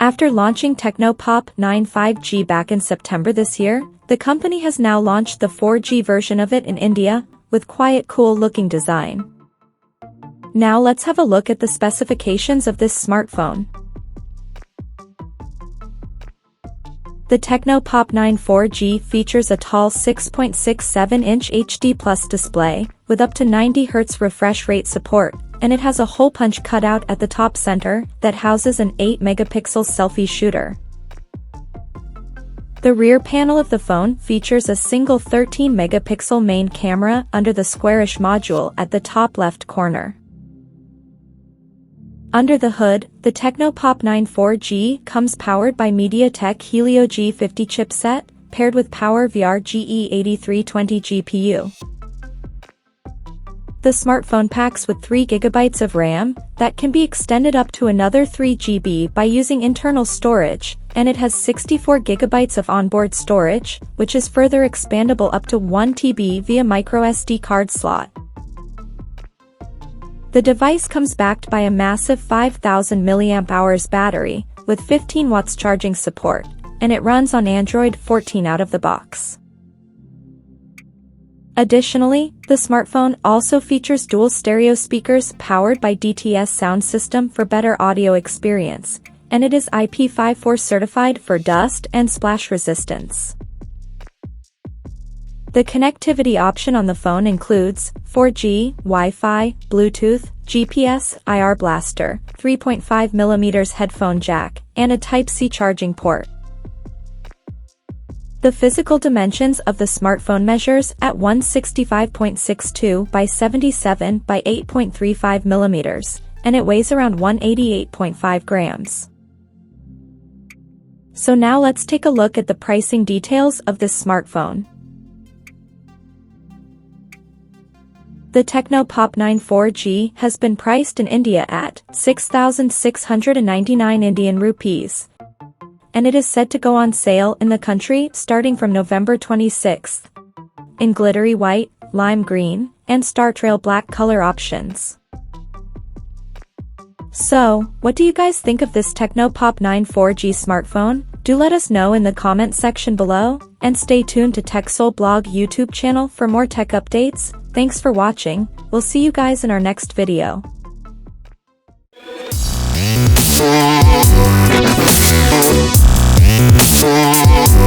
After launching Tecno Pop 9 5G back in September this year, the company has now launched the 4G version of it in India, with quiet cool-looking design. Now let's have a look at the specifications of this smartphone. The Tecno Pop 9 4G features a tall 6.67-inch HD Plus display, with up to 90 Hz refresh rate support, and it has a hole punch cutout at the top center that houses an 8-megapixel selfie shooter. The rear panel of the phone features a single 13-megapixel main camera under the squarish module at the top left corner. Under the hood, the Tecno Pop 9 4G comes powered by MediaTek Helio G50 chipset, paired with PowerVR GE8320 GPU. The smartphone packs with 3 GB of RAM that can be extended up to another 3 GB by using internal storage, and it has 64 GB of onboard storage, which is further expandable up to 1 TB via microSD card slot. The device comes backed by a massive 5,000 mAh battery, with 15 watts charging support, and it runs on Android 14 out of the box. Additionally, the smartphone also features dual stereo speakers powered by DTS sound system for better audio experience, and it is IP54 certified for dust and splash resistance. The connectivity option on the phone includes 4G, Wi-Fi, Bluetooth, GPS, IR blaster, 3.5mm headphone jack, and a Type-C charging port. The physical dimensions of the smartphone measures at 165.62 by 77 by 8.35 millimeters, and it weighs around 188.5 grams. So now let's take a look at the pricing details of this smartphone. The Tecno Pop 9 4G has been priced in India at 6,699 Indian rupees, and it is set to go on sale in the country starting from November 26th, in glittery white, lime green, and star trail black color options. So, what do you guys think of this Tecno Pop 9 4G smartphone? Do let us know in the comment section below, and stay tuned to TechSole Blog YouTube channel for more tech updates. Thanks for watching, we'll see you guys in our next video. Oh,